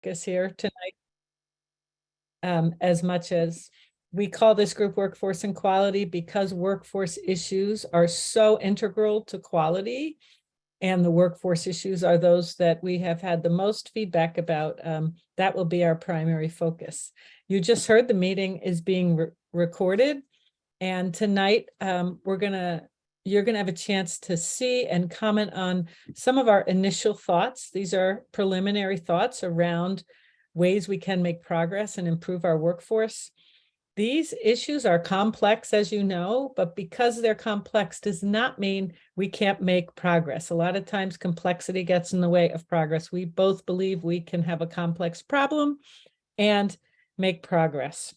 focus here tonight. As much as we call this group Workforce and Quality, because workforce issues are so integral to quality, and the workforce issues are those that we have had the most feedback about. That will be our primary focus. You just heard the meeting is being recorded, and tonight you're gonna have a chance to see and comment on some of our initial thoughts. These are preliminary thoughts around ways we can make progress and improve our workforce. These issues are complex, as you know, but because they're complex does not mean we can't make progress. A lot of times complexity gets in the way of progress. We both believe we can have a complex problem and make progress.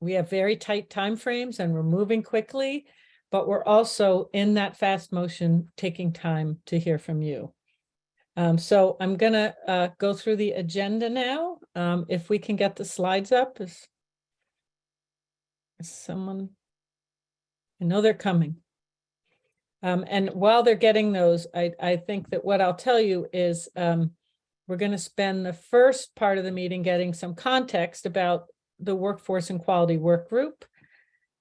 We have very tight timeframes and we're moving quickly, but we're also in that fast motion, taking time to hear from you. So I'm gonna go through the agenda now. If we can get the slides up, is someone, I know they're coming. And while they're getting those, I think that what I'll tell you is we're going to spend the first part of the meeting getting some context about the Workforce and Quality Workgroup.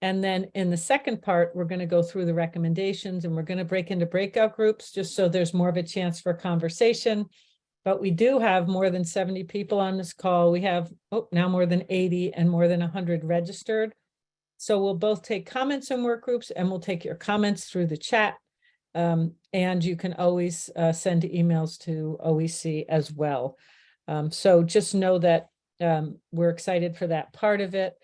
And then in the second part, we're going to go through the recommendations and we're going to break into breakout groups just so there's more of a chance for conversation. But we do have more than 70 people on this call. We have now more than 80 and more than 100 registered. So we'll both take comments in work groups and we'll take your comments through the chat. And you can always send emails to OEC as well. So just know that we're excited for that part of it.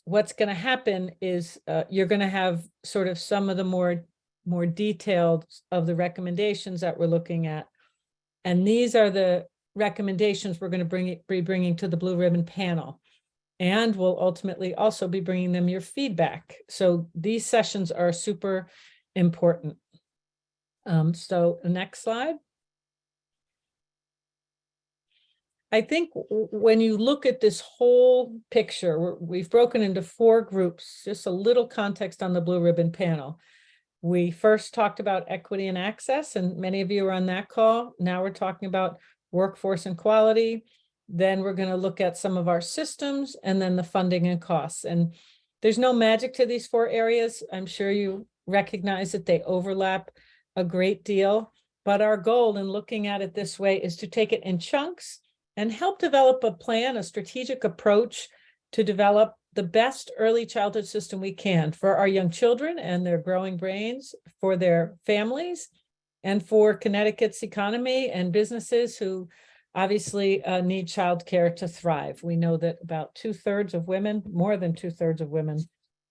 What's going to happen is you're going to have sort of some of the more detailed of the recommendations that we're looking at. And these are the recommendations we're going to be bringing to the Blue Ribbon panel. And we'll ultimately also be bringing them your feedback. So these sessions are super important. So the next slide. I think when you look at this whole picture, we've broken into 4 groups, just a little context on the Blue Ribbon panel. We first talked about equity and access, and many of you are on that call. Now we're talking about workforce and quality. Then we're going to look at some of our systems and then the funding and costs. And there's no magic to these 4 areas. I'm sure you recognize that they overlap a great deal. But our goal in looking at it this way is to take it in chunks and help develop a plan, a strategic approach to develop the best early childhood system we can for our young children and their growing brains, for their families, and for Connecticut's economy and businesses who obviously need childcare to thrive. We know that about 2/3 of women, more than 2/3 of women,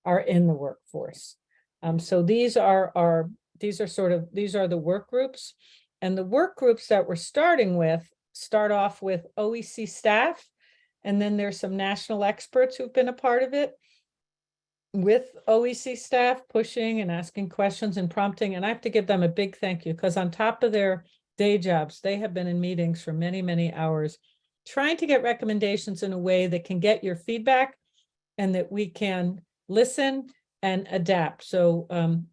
are in the workforce. So these are the work groups, and the work groups that we're starting with start off with OEC staff, and then there's some national experts who've been a part of it with OEC staff pushing and asking questions and prompting. And I have to give them a big thank you, because on top of their day jobs, they have been in meetings for many, many hours trying to get recommendations in a way that can get your feedback and that we can listen and adapt. So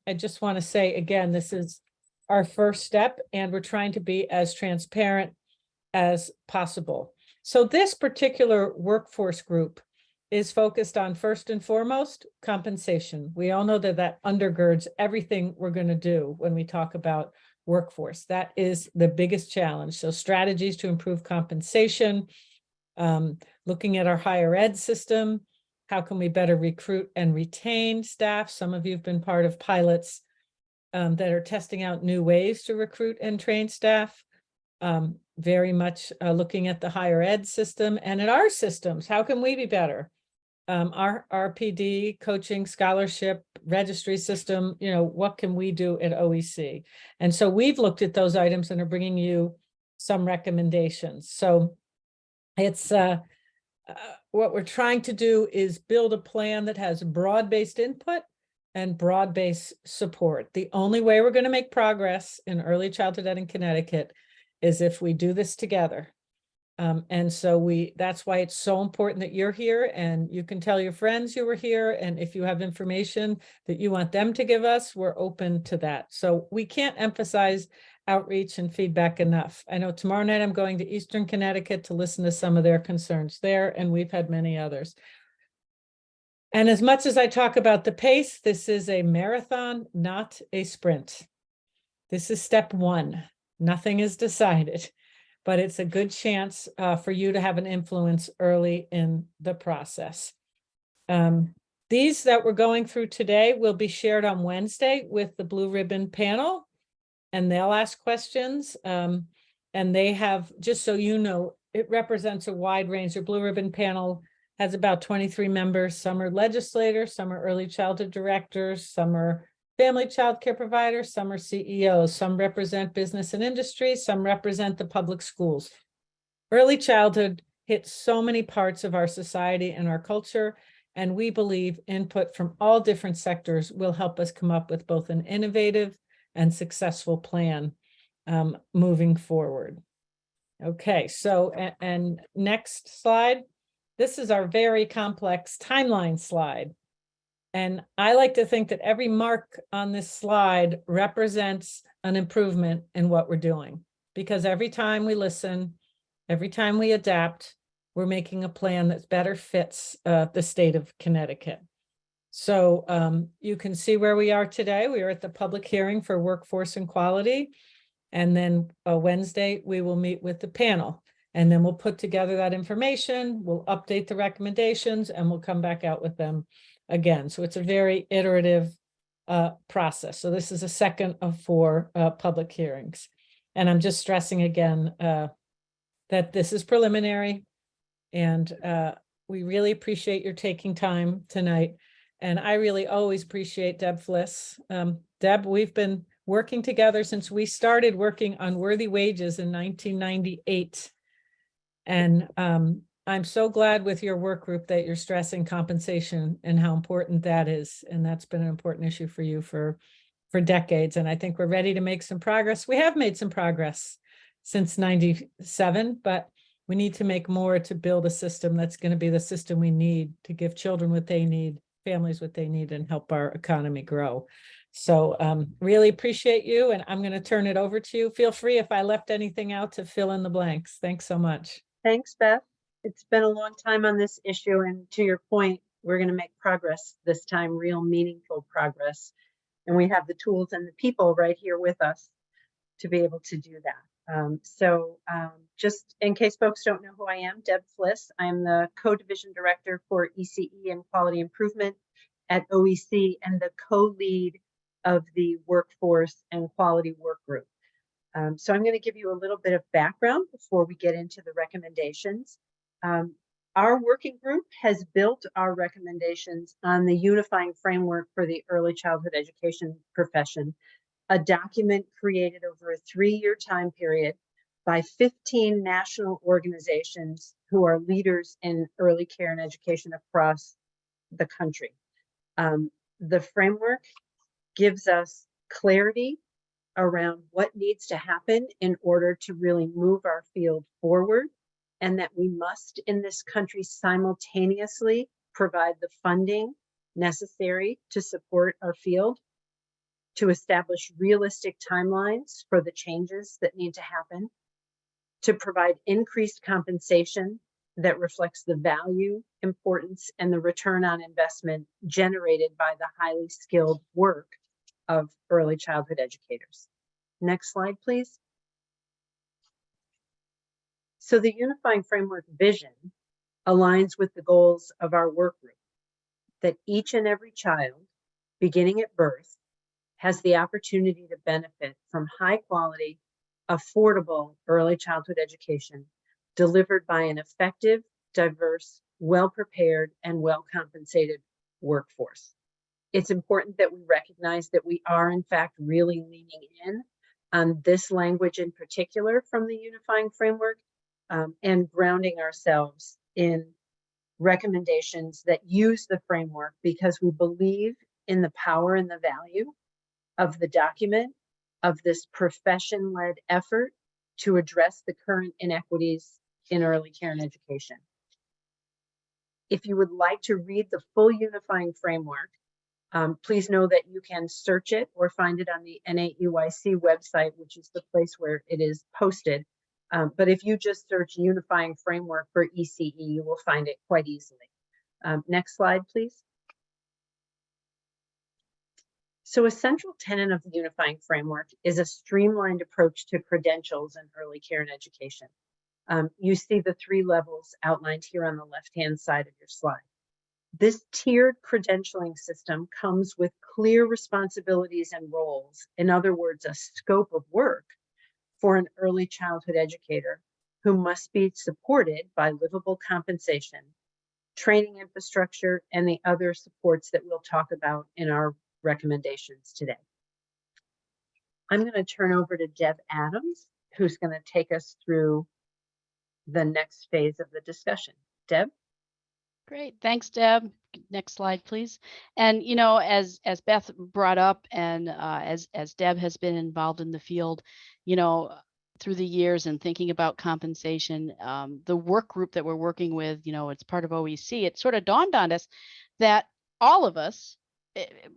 I just want to say again, this is our first step and we're trying to be as transparent as possible. So this particular workforce group is focused on, first and foremost, compensation. We all know that that undergirds everything we're going to do when we talk about workforce. That is the biggest challenge. So strategies to improve compensation, looking at our higher ed system, how can we better recruit and retain staff? Some of you have been part of pilots that are testing out new ways to recruit and train staff. Very much looking at the higher ed system and at our systems. How can we be better? Our RPD, coaching, scholarship, registry system, what can we do at OEC? And so we've looked at those items and are bringing you some recommendations. So it's what we're trying to do is build a plan that has broad-based input and broad-based support. The only way we're going to make progress in early childhood ed in Connecticut is if we do this together. And so that's why it's so important that you're here, and you can tell your friends you were here. And if you have information that you want them to give us, we're open to that. So we can't emphasize outreach and feedback enough. I know tomorrow night I'm going to Eastern Connecticut to listen to some of their concerns there, and we've had many others. And as much as I talk about the pace, this is a marathon, not a sprint. This is step one. Nothing is decided, but it's a good chance for you to have an influence early in the process. These that we're going through today will be shared on Wednesday with the Blue Ribbon panel, and they'll ask questions. And they have, just so you know, it represents a wide range. The Blue Ribbon panel has about 23 members. Some are legislators, some are early childhood directors, some are family child care providers, some are CEOs, some represent business and industry, some represent the public schools. Early childhood hits so many parts of our society and our culture, and we believe input from all different sectors will help us come up with both an innovative and successful plan moving forward. Okay, so, and next slide. This is our very complex timeline slide. And I like to think that every mark on this slide represents an improvement in what we're doing, because every time we listen, every time we adapt, we're making a plan that better fits the state of Connecticut. So you can see where we are today. We are at the public hearing for workforce and quality. And then Wednesday, we will meet with the panel. And then we'll put together that information, we'll update the recommendations, and we'll come back out with them again. So it's a very iterative process. So this is a second of 4 public hearings. And I'm just stressing again that this is preliminary, and we really appreciate your taking time tonight. And I really always appreciate Deb Flis. Deb, we've been working together since we started working on worthy wages in 1998. And I'm so glad with your work group that you're stressing compensation and how important that is. And that's been an important issue for you for decades. And I think we're ready to make some progress. We have made some progress since 97, but we need to make more to build a system that's going to be the system we need to give children what they need, families what they need, and help our economy grow. So really appreciate you. And I'm going to turn it over to you. Feel free if I left anything out to fill in the blanks. Thanks so much. Thanks, Beth. It's been a long time on this issue, and to your point, we're going to make progress this time, real meaningful progress. And we have the tools and the people right here with us to be able to do that. Just in case folks don't know who I am, Deb Flis. I'm the co-division director for ECE and quality improvement at OEC and the co-lead of the workforce and quality work group. So I'm going to give you a little bit of background before we get into the recommendations. Our working group has built our recommendations on the Unifying Framework for the Early Childhood Education Profession, a document created over a 3-year time period by 15 national organizations who are leaders in early care and education across the country. The framework gives us clarity around what needs to happen in order to really move our field forward, and that we must in this country simultaneously provide the funding necessary to support our field, to establish realistic timelines for the changes that need to happen, to provide increased compensation that reflects the value, importance, and the return on investment generated by the highly skilled work of early childhood educators. Next slide, please. So the Unifying Framework vision aligns with the goals of our work group, that each and every child, beginning at birth, has the opportunity to benefit from high quality, affordable early childhood education delivered by an effective, diverse, well-prepared, and well-compensated workforce. It's important that we recognize that we are, in fact, really leaning in on this language in particular from the Unifying Framework, and grounding ourselves in recommendations that use the framework, because we believe in the power and the value of the document, of this profession-led effort to address the current inequities in early care and education. If you would like to read the full Unifying Framework, Please know that you can search it or find it on the NAEYC website, which is the place where it is posted. But if you just search Unifying Framework for ECE, you will find it quite easily. Next slide, please. So a central tenet of the Unifying Framework is a streamlined approach to credentials in early care and education. You see the 3 levels outlined here on the left-hand side of your slide. This tiered credentialing system comes with clear responsibilities and roles. In other words, a scope of work for an early childhood educator who must be supported by livable compensation, training infrastructure, and the other supports that we'll talk about in our recommendations today. I'm going to turn over to Deb Adams, who's going to take us through the next phase of the discussion. Deb? Great, thanks, Deb. Next slide, please. And you know, as Beth brought up, and as Deb has been involved in the field, you know, through the years and thinking about compensation, the work group that we're working with, you know, it's part of OEC. It sort of dawned on us that all of us,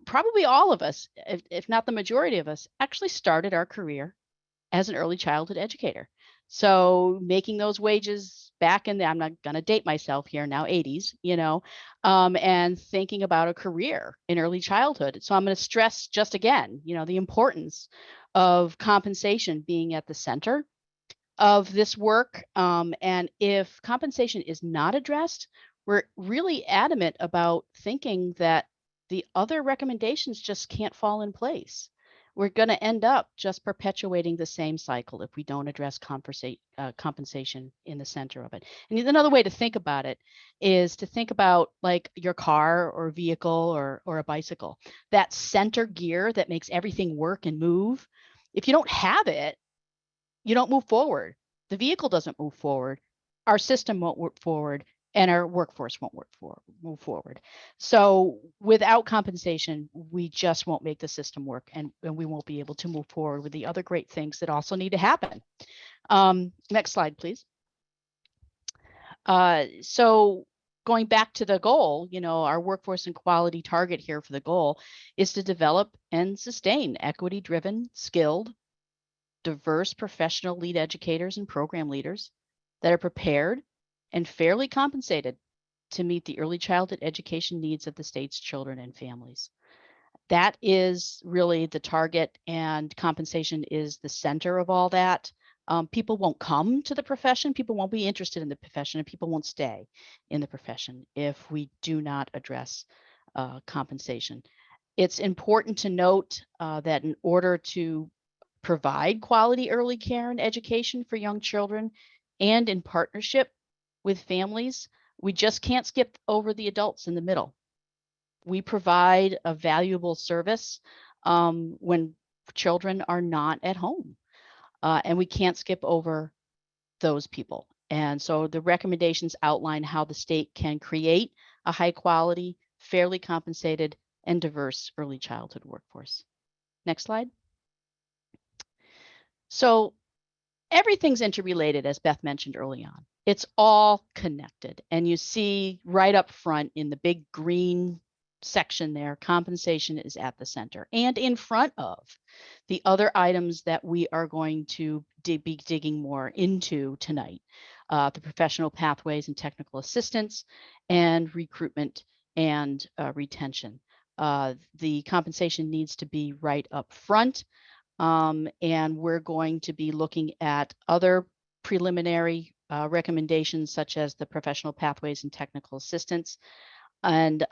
probably all of us, if not the majority of us, actually started our career as an early childhood educator. So making those wages back in the, I'm not going to date myself here now, 80s, you know, and thinking about a career in early childhood. So I'm going to stress just again, you know, the importance of compensation being at the center of this work. And if compensation is not addressed, we're really adamant about thinking that the other recommendations just can't fall in place. We're going to end up just perpetuating the same cycle if we don't address compensation in the center of it. And another way to think about it is to think about like your car or vehicle or a bicycle, that center gear that makes everything work and move. If you don't have it, you don't move forward. The vehicle doesn't move forward. Our system won't work forward, and our workforce won't move forward. So without compensation, we just won't make the system work, and we won't be able to move forward with the other great things that also need to happen. Next slide, please. So going back to the goal, you know, our workforce and quality target here for the goal is to develop and sustain equity-driven, skilled, diverse professional lead educators and program leaders that are prepared and fairly compensated to meet the early childhood education needs of the state's children and families. That is really the target, and compensation is the center of all that. People won't come to the profession, people won't be interested in the profession, and people won't stay in the profession if we do not address compensation. It's important to note that in order to provide quality early care and education for young children, and in partnership with families, we just can't skip over the adults in the middle. We provide a valuable service when children are not at home, and we can't skip over those people. And so the recommendations outline how the state can create a high quality, fairly compensated, and diverse early childhood workforce. Next slide. So everything's interrelated, as Beth mentioned early on. It's all connected. And you see right up front in the big green section there, compensation is at the center and in front of the other items that we are going to be digging more into tonight. The professional pathways and technical assistance, and recruitment and retention. The compensation needs to be right up front. And we're going to be looking at other preliminary recommendations, such as the professional pathways and technical assistance. And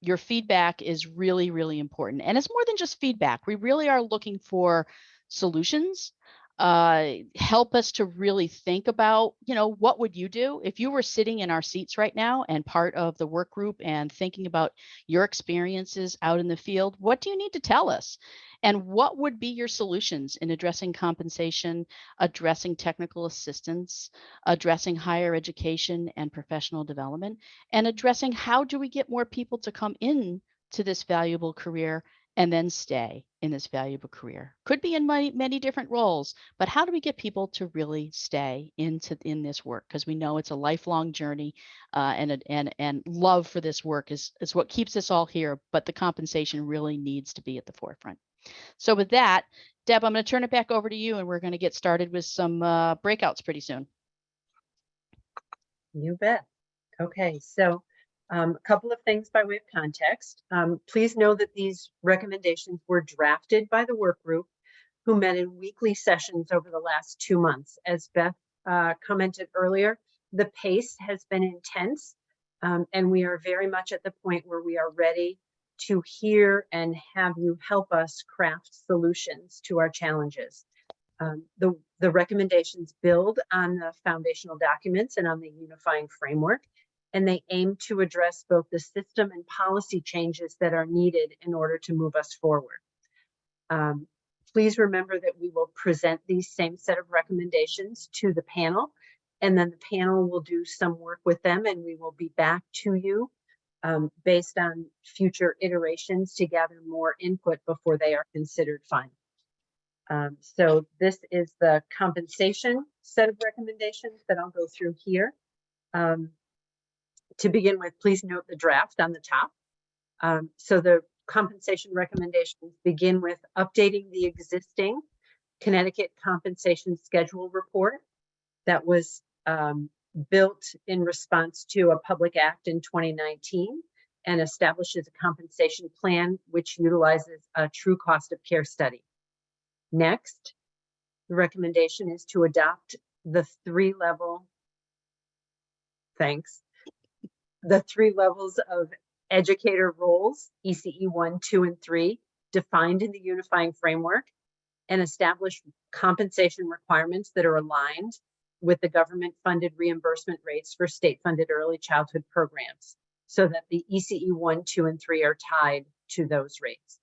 your feedback is really, really important. And it's more than just feedback. We really are looking for solutions. Help us to really think about, you know, what would you do if you were sitting in our seats right now and part of the work group and thinking about your experiences out in the field? What do you need to tell us? And what would be your solutions in addressing compensation, addressing technical assistance, addressing higher education and professional development, and addressing how do we get more people to come in to this valuable career and then stay in this valuable career. Could be in many different roles, but how do we get people to really stay in this work? Because we know it's a lifelong journey, and love for this work is what keeps us all here. But the compensation really needs to be at the forefront. So with that, Deb, I'm going to turn it back over to you, and we're going to get started with some breakouts pretty soon. You bet. Okay, so a couple of things by way of context. Please know that these recommendations were drafted by the work group, who met in weekly sessions over the last 2 months. As Beth commented earlier, the pace has been intense, and we are very much at the point where we are ready to hear and have you help us craft solutions to our challenges. The recommendations build on the foundational documents and on the unifying framework, and they aim to address both the system and policy changes that are needed in order to move us forward. Please remember that we will present these same set of recommendations to the panel, and then the panel will do some work with them, and we will be back to you based on future iterations to gather more input before they are considered final. So this is the compensation set of recommendations that I'll go through here. To begin with, please note the draft on the top. So the compensation recommendations begin with updating the existing Connecticut compensation schedule report that was built in response to a public act in 2019 and establishes a compensation plan which utilizes a true cost of care study. Next, the recommendation is to adopt the three levels of educator roles, ECE 1, 2, and 3, defined in the unifying framework, and establish compensation requirements that are aligned with the government-funded reimbursement rates for state-funded early childhood programs, so that the ECE 1, 2, and 3 are tied to those rates.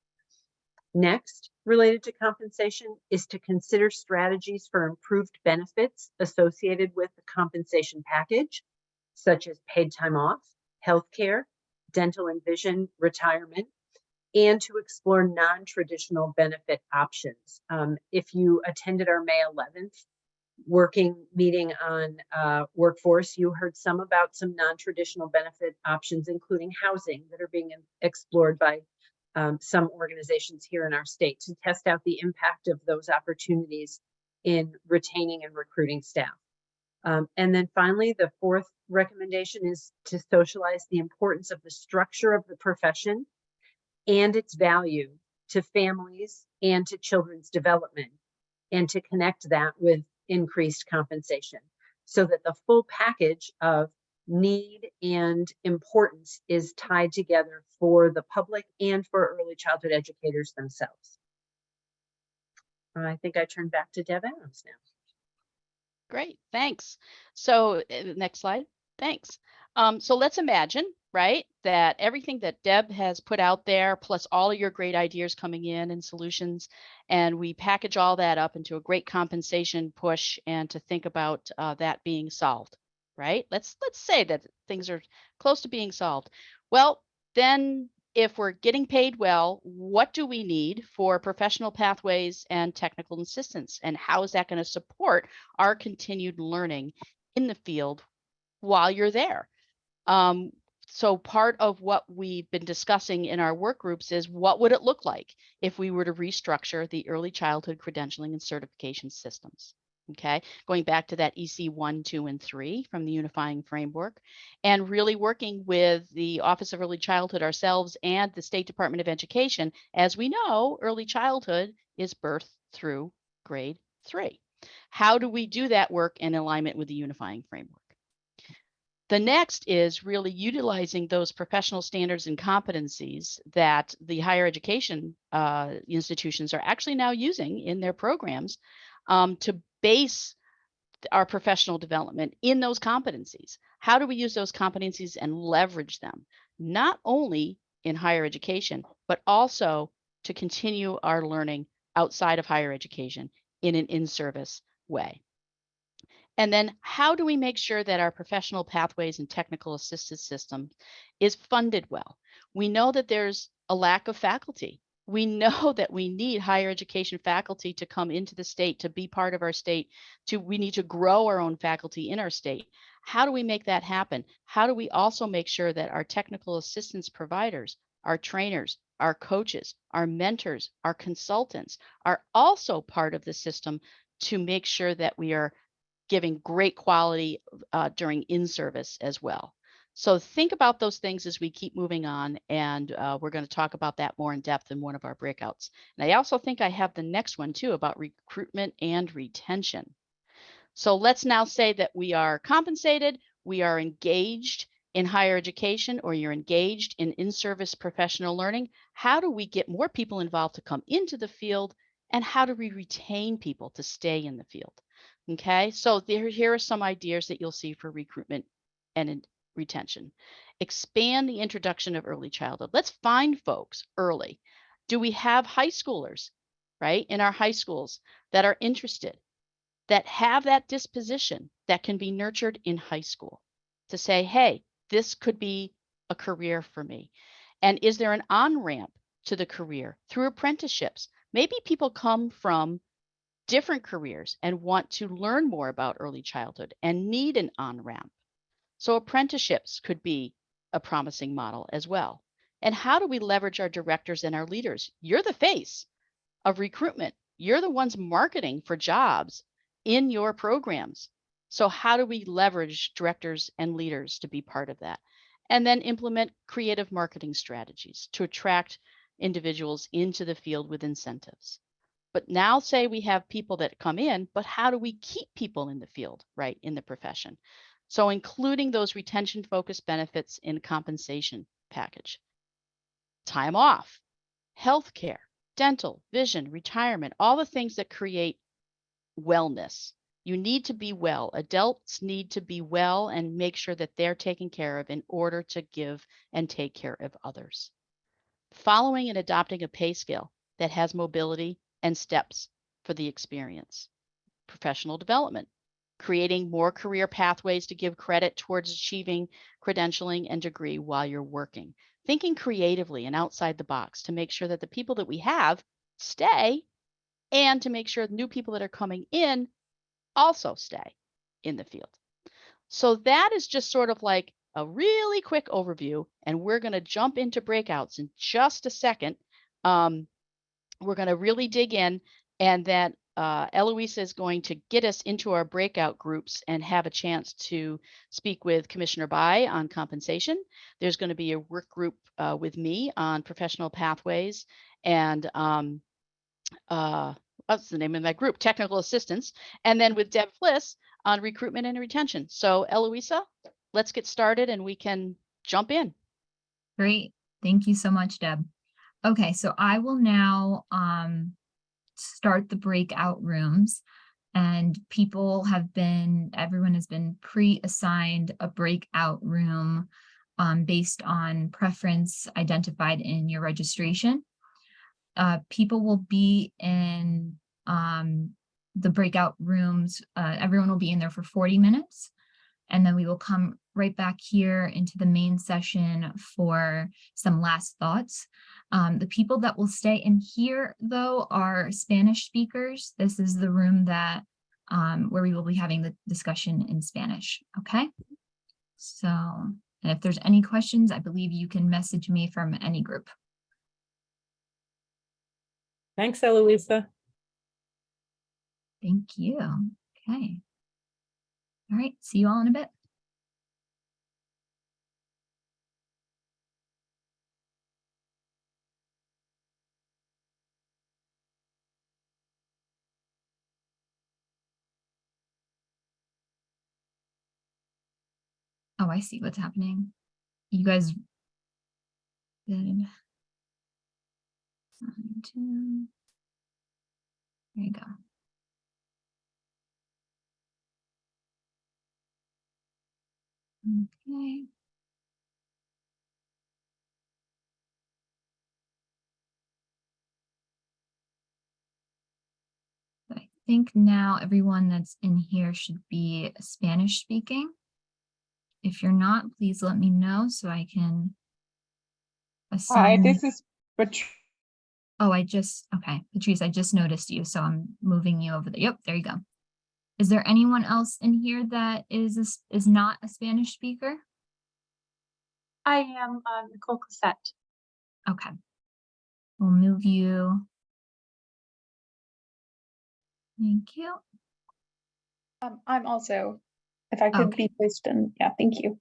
Next, related to compensation, is to consider strategies for improved benefits associated with the compensation package, such as paid time off, healthcare, dental and vision, retirement, and to explore non-traditional benefit options. If you attended our May 11th working meeting on workforce, you heard some about some non-traditional benefit options, including housing, that are being explored by some organizations here in our state to test out the impact of those opportunities in retaining and recruiting staff. And then finally, the fourth recommendation is to socialize the importance of the structure of the profession and its value to families and to children's development, and to connect that with increased compensation so that the full package of need and importance is tied together for the public and for early childhood educators themselves. I think I turn back to Deb Adams now. Great, thanks. So next slide, thanks. So let's imagine, right, that everything that Deb has put out there, plus all of your great ideas coming in and solutions, and we package all that up into a great compensation push and to think about that being solved, right? Let's say that things are close to being solved. Well, then if we're getting paid well, what do we need for professional pathways and technical assistance? And how is that going to support our continued learning in the field while you're there? So part of what we've been discussing in our work groups is what would it look like if we were to restructure the early childhood credentialing and certification systems? Okay, going back to that EC 1, 2, and 3 from the Unifying Framework, and really working with the Office of Early Childhood ourselves and the State Department of Education. As we know, early childhood is birth through grade 3. How do we do that work in alignment with the Unifying Framework? The next is really utilizing those professional standards and competencies that the higher education institutions are actually now using in their programs to base our professional development in those competencies. How do we use those competencies and leverage them, not only in higher education, but also to continue our learning outside of higher education in an in-service way? And then how do we make sure that our professional pathways and technical assistance system is funded well? We know that there's a lack of faculty We know that we need higher education faculty to come into the state, to be part of our state, we need to grow our own faculty in our state. How do we make that happen? How do we also make sure that our technical assistance providers, our trainers, our coaches, our mentors, our consultants are also part of the system to make sure that we are giving great quality during in-service as well? So think about those things as we keep moving on, and we're going to talk about that more in depth in one of our breakouts. And I also think I have the next one too about recruitment and retention. So let's now say that we are compensated, we are engaged in higher education, or you're engaged in in-service professional learning. How do we get more people involved to come into the field, and how do we retain people to stay in the field? Okay, so here are some ideas that you'll see for recruitment and retention. Expand the introduction of early childhood. Let's find folks early. Do we have high schoolers, right, in our high schools that are interested, that have that disposition that can be nurtured in high school to say, hey, this could be a career for me? And is there an on-ramp to the career through apprenticeships? Maybe people come from different careers and want to learn more about early childhood and need an on-ramp. So apprenticeships could be a promising model as well. And how do we leverage our directors and our leaders? You're the face of recruitment. You're the ones marketing for jobs in your programs. So how do we leverage directors and leaders to be part of that? And then implement creative marketing strategies to attract individuals into the field with incentives. But now say we have people that come in, but how do we keep people in the field, right, in the profession? So including those retention focused benefits in compensation package. Time off, healthcare, dental, vision, retirement, all the things that create wellness. You need to be well. Adults need to be well and make sure that they're taken care of in order to give and take care of others. Following and adopting a pay scale that has mobility and steps for the experience. Professional development, creating more career pathways to give credit towards achieving credentialing and degree while you're working. Thinking creatively and outside the box to make sure that the people that we have stay, and to make sure new people that are coming in also stay in the field. So that is just sort of like a really quick overview, and we're going to jump into breakouts in just a second. We're going to really dig in, and then Eloisa is going to get us into our breakout groups and have a chance to speak with Commissioner Bai on compensation. There's going to be a work group with me on professional pathways, and what's the name of that group? Technical assistance. And then with Deb Flis on recruitment and retention. So Eloisa, let's get started and we can jump in. Great. Thank you so much, Deb. Okay, so I will now start the breakout rooms, and everyone has been pre-assigned a breakout room based on preference identified in your registration. People will be in the breakout rooms. Everyone will be in there for 40 minutes. And then we will come right back here into the main session for some last thoughts. The people that will stay in here, though, are Spanish speakers. This is the room that where we will be having the discussion in Spanish. Okay. So, and if there's any questions, I believe you can message me from any group. Thanks, Eloisa. Thank you. Okay. All right. See you all in a bit. Oh, I see what's happening. You guys did. There you go. Okay. I think now everyone that's in here should be Spanish speaking. If you're not, please let me know so I can Hi, assign. this is Oh, okay, Patrice, I just noticed you, so I'm moving you over there. Yep, there you go. Is there anyone else in here that is not a Spanish speaker? I am Nicole Cassette. Okay. We'll move you. Thank you. I'm also, if I could Okay. be placed in, yeah, thank you.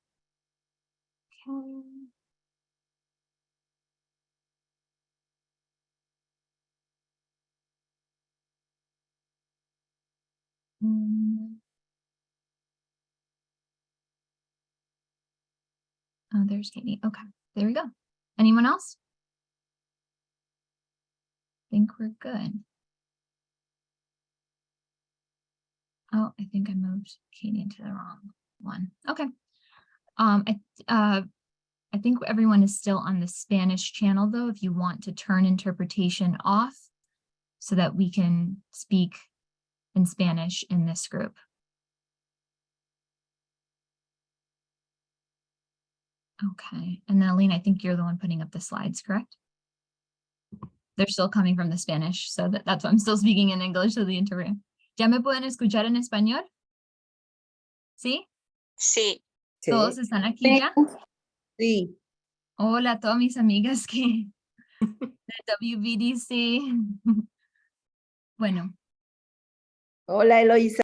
Okay. Oh, there's Katie. Okay, there we go. Anyone else? Think we're good. Oh, I think I moved Katie into the wrong one. Okay. I think everyone is still on the Spanish channel though, if you want to turn interpretation off so that we can speak in Spanish in this group. Okay, and then Aline, I think you're the one putting up the slides, correct? They're still coming from the Spanish, so that's why I'm still speaking in English to the interpreter. ¿Ya me pueden escuchar en español? ¿Sí? Sí. ¿Todos están aquí ya? Sí. Hola a todas mis amigas que de WVDC. Bueno. Hola, Eloisa.